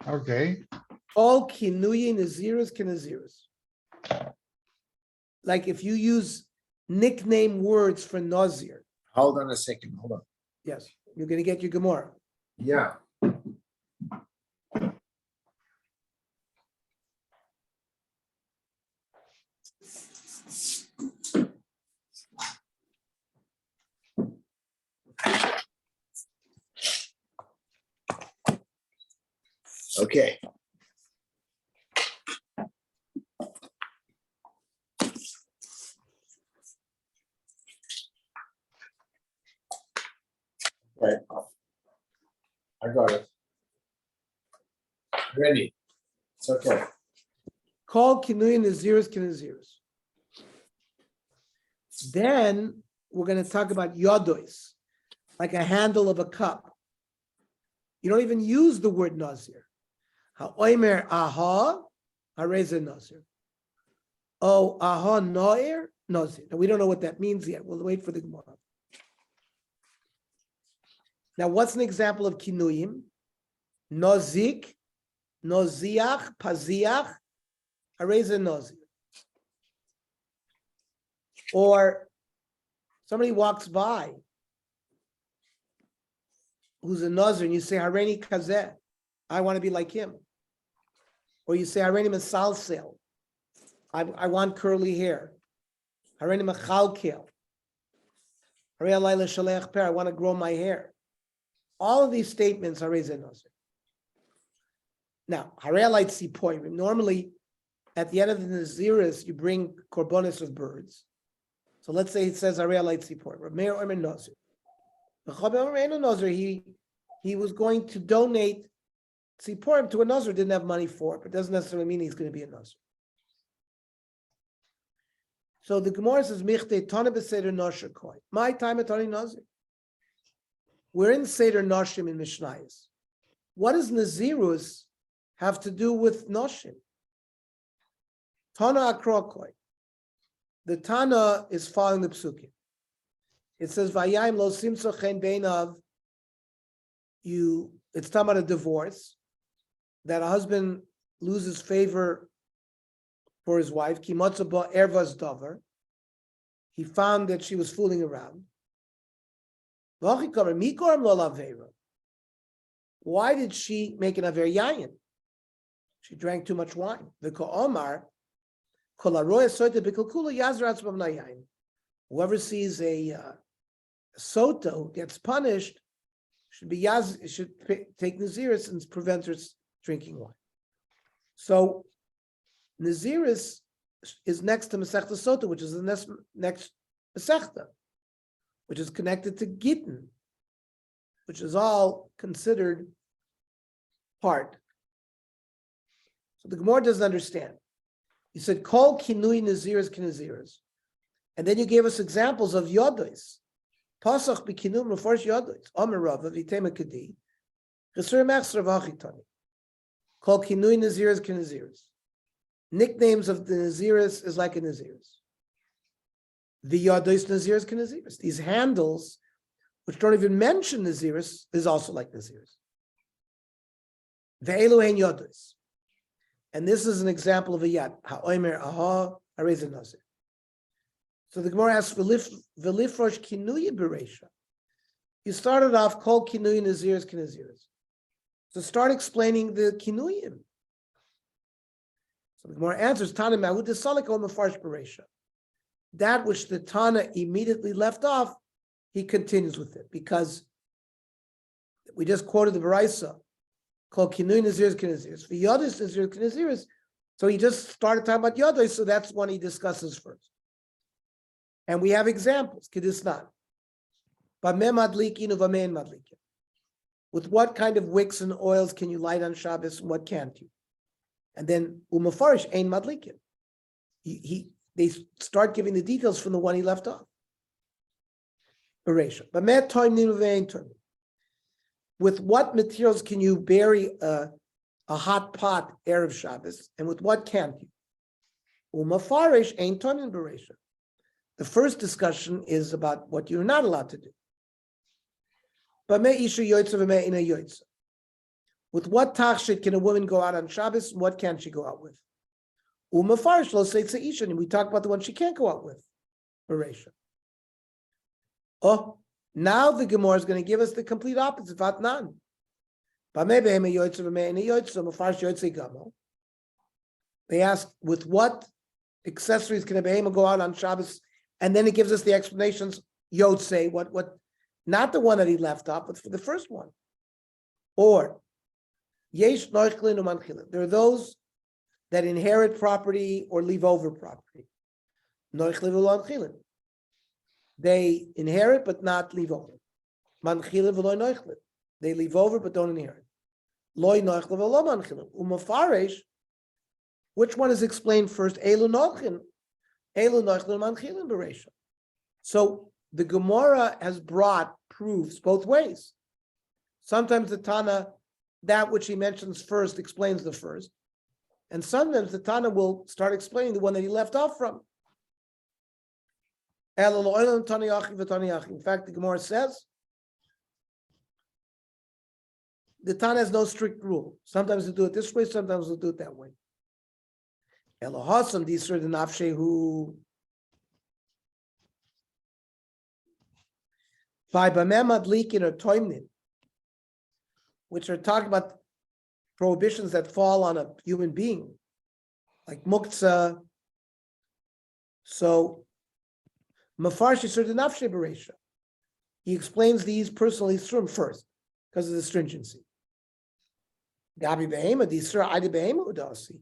Okay. All kinuyi Nezirus Kenezirus. Like if you use nickname words for Nazir. Hold on a second. Hold on. Yes, you're going to get your Gemara. Yeah. Okay. Right. I got it. Ready. It's okay. Call kinuyi Nezirus Kenezirus. Then we're going to talk about yodois, like a handle of a cup. You don't even use the word nazir. Ha'omer aha, hareze nazir. Oh, aha noir, nazir. Now we don't know what that means yet. We'll wait for the Gemara. Now, what's an example of kinuyim? Nozik, noziach, paziach, hareze nazir. Or somebody walks by who's a nazir, and you say, Hareni kazeh, I want to be like him. Or you say, Hareni mesalsel, I want curly hair. Hareni mechalkel, Harei alayla shalech per, I want to grow my hair. All of these statements are hareze nazir. Now, Harei alayla tziporim, normally at the end of the Nezirus, you bring korbanos of birds. So let's say it says Harei alayla tziporim, Meir omer nazir. He was going to donate tziporim to a nazir, didn't have money for it, but doesn't necessarily mean he's going to be a nazir. So the Gemara says, Michte Tana b'Seder Nosher Koi. My time at Tani Nazir. We're in Seder Noshim in Mishnayos. What does Nazirus have to do with Noshim? Tana Akro Koi. The Tana is following the Psukim. It says, Vayayim lo simso chen beinav. It's talking about a divorce, that a husband loses favor for his wife. Ki matza ba ervas davar. He found that she was fooling around. Why did she make an aver yayin? She drank too much wine. The ko'omar kol haroya sota b'kulkula yazar atzmav nayayin. Whoever sees a sota who gets punished should take Nazirus and prevent her drinking wine. So Nazirus is next to Masechta Sota, which is the next Masechta, which is connected to Gittin, which is all considered part. So the Gemara doesn't understand. You said, Kol kinui Nazirus kinazirus. And then you gave us examples of yodois. Pasach b'kinum refers yodois. Omer Rava v'itema kadi. Chesur mechsar v'achitani. Kol kinui Nazirus kinazirus. Nicknames of the Nazirus is like a Nazirus. The yodois Nazirus kinazirus. These handles, which don't even mention Nazirus, is also like Nazirus. Ve'elu hein yodois. And this is an example of a yad. Ha'omer aha hareze nazir. So the Gemara asks, "V'lifrosh kinuyi bereisha." You started off kol kinuyi Nazirus kinazirus. So start explaining the kinuyim. So the Gemara answers, "Tana ma'ud desalik ol mefarsh bereisha." That which the Tana immediately left off, he continues with it, because we just quoted the Baraisa called Kinuy Nezirus Kinazirus. For Yodis Nezirus Kinazirus, so he just started talking about Yodis, so that's one he discusses first. And we have examples, Kedisnan. Bameh madlikin uvamein madlikin. With what kind of wicks and oils can you light on Shabbos and what can't you? And then umafarish ein madlikin. They start giving the details from the one he left off. Bereisha. Bameh toimnin uvein toimnin. With what materials can you bury a hot pot Erev Shabbos, and with what can't you? Umafarish ein toimnin bereisha. The first discussion is about what you're not allowed to do. With what tachshit can a woman go out on Shabbos? What can she go out with? Umafarish lo seitza isha, and we talk about the one she can't go out with. Bereisha. Oh, now the Gemara is going to give us the complete opposite. Vatnan. They ask, with what accessories can a behema go out on Shabbos? And then it gives us the explanations. Yotze, what, not the one that he left off, but for the first one. Or yesh noichlin umanchilin. There are those that inherit property or leave over property. Noichlin umanchilin. They inherit but not leave over. Manchilin v'loy noichlin. They leave over but don't inherit. Loy noichlin v'lo manchilin. Umafaresh. Which one is explained first? Elu noichlin. Elu noichlin manchilin bereisha. So the Gemara has brought proofs both ways. Sometimes the Tana, that which he mentions first, explains the first. And sometimes the Tana will start explaining the one that he left off from. In fact, the Gemara says, the Tana has no strict rule. Sometimes they do it this way, sometimes they'll do it that way. Elohasam, these are the nafshehu. By Bamemad Likin or Toimnin, which are talking about prohibitions that fall on a human being, like Muktzah. So, Mafarshi Surda Nafshe Beresha. He explains these personally first, because of the stringency. Gabi Behema, these Surah Ida Behema Udasi.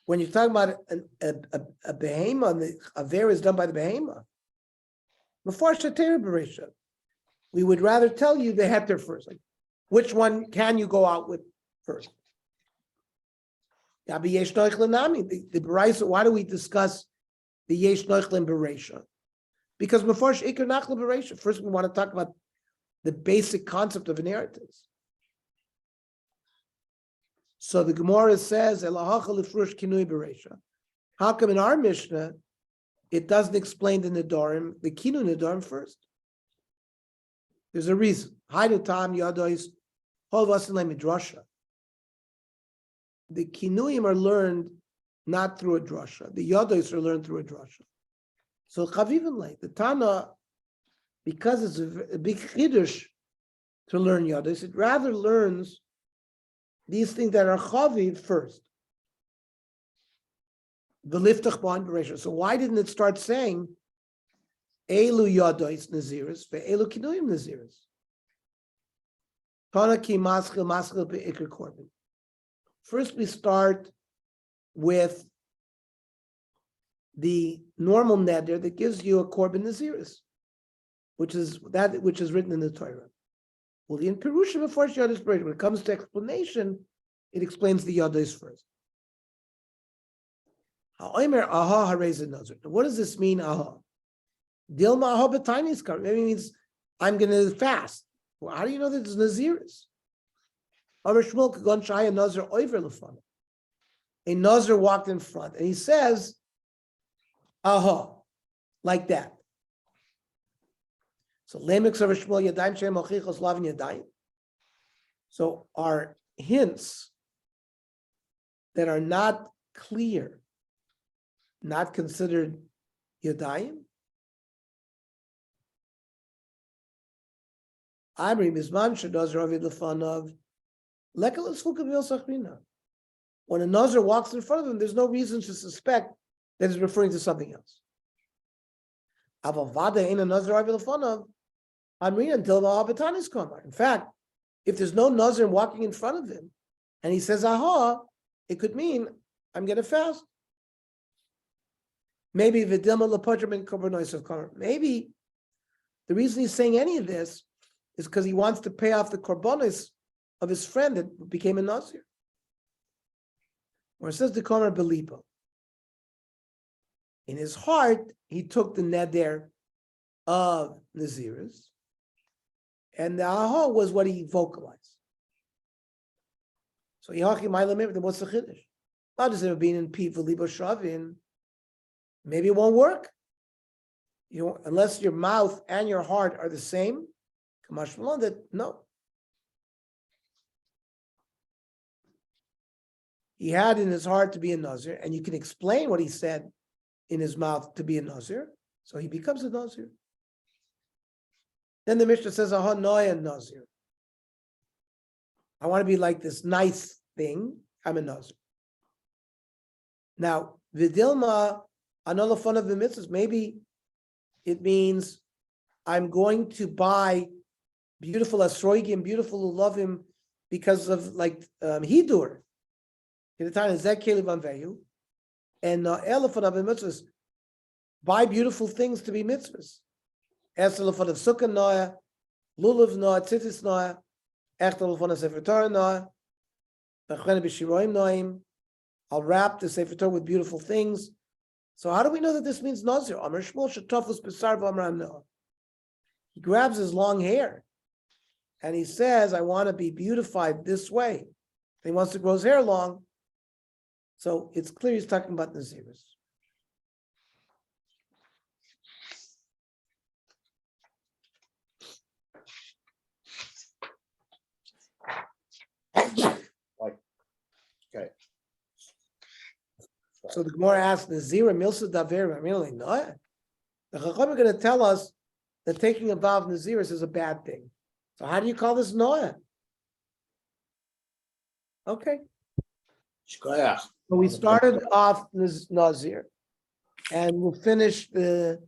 When you're talking about a Behema, the Aver is done by the Behema. Mafarshi Tera Beresha. We would rather tell you the heter first. Like, which one can you go out with first? The Beraisa, why do we discuss the Yesh Noichlin Bereisha? Because before Ikar Nachla Bereisha, first we want to talk about the basic concept of inheritance. So the Gemara says, Elahacha Lefrush Kinui Bereisha. How come in our Mishnah it doesn't explain the Nedarim, the Kinu Nedarim first? There's a reason. Haidutam Yadois Holvasinle Midrasha. The Kinuyim are learned not through a drasha. The Yadois are learned through a drasha. So Chavivin, the Tana, because it's a big chiddush to learn Yadois, it rather learns these things that are Chaviv first. The Liftach B'an Bereisha. So why didn't it start saying Elu Yadois Nezirus, ve'elu Kinuyim Nezirus? Tana ki maschil be'ikr korban. First, we start with the normal neder that gives you a korban Nezirus, which is written in the Torah. Well, in Perusha before Yadois Bereisha, when it comes to explanation, it explains the Yadois first. Ha'omer aha hareza nazir. What does this mean? Aha. Dilma aha b'tainis kar. Maybe it means I'm going to fast. Well, how do you know that it's Nazirus? Amar Shmuel kagon shaya nazir over lefana. A nazir walked in front, and he says, "Aha," like that. So lemix over Shmuel yadayim shem ochichos lavin yadayim. So our hints that are not clear, not considered yadayim. When a nazir walks in front of him, there's no reason to suspect that he's referring to something else. In fact, if there's no nazir walking in front of him, and he says "aha," it could mean I'm going to fast. Maybe maybe the reason he's saying any of this is because he wants to pay off the korbanos of his friend that became a nazir. Or it says the Komer Belipo. In his heart, he took the neder of Nazirus, and the aha was what he vocalized. So Yachi Mailamim, then what's the chiddush? Not just ever being in Piv Libo Shavin, maybe it won't work. Unless your mouth and your heart are the same. Kamash Malon, that no. he had in his heart to be a Nazir, and you can explain what he said in his mouth to be a Nazir, so he becomes a Nazir. Then the Mishnah says, Aha noya Nazir. I want to be like this nice thing. I'm a Nazir. Now, Vidilma, another fun of the mitzvahs, maybe it means I'm going to buy beautiful asroigim, beautiful ulovim, because of like hidur. In the time of Zekeli Vanveyu, and elephant of the mitzvahs, buy beautiful things to be mitzvahs. Elephant of sukkah noya, lulav noya, tzitzis noya, elephant of sefer Torah noya, b'chene b'shiroim noim. I'll wrap the sefer Torah with beautiful things. So how do we know that this means Nazir? Amar Shmuel shetofus b'sar v'amram noah. He grabs his long hair, and he says, "I want to be beautified this way." He wants to grow his hair long. So it's clear he's talking about Nazirus. Okay. So the Gemara asks, Nazir Milsa Daver Really? No. The Chacham are going to tell us that taking a vow of Nazirus is a bad thing. So how do you call this Noah? Okay. Shkoyach. So we started off Nazir, and we'll finish the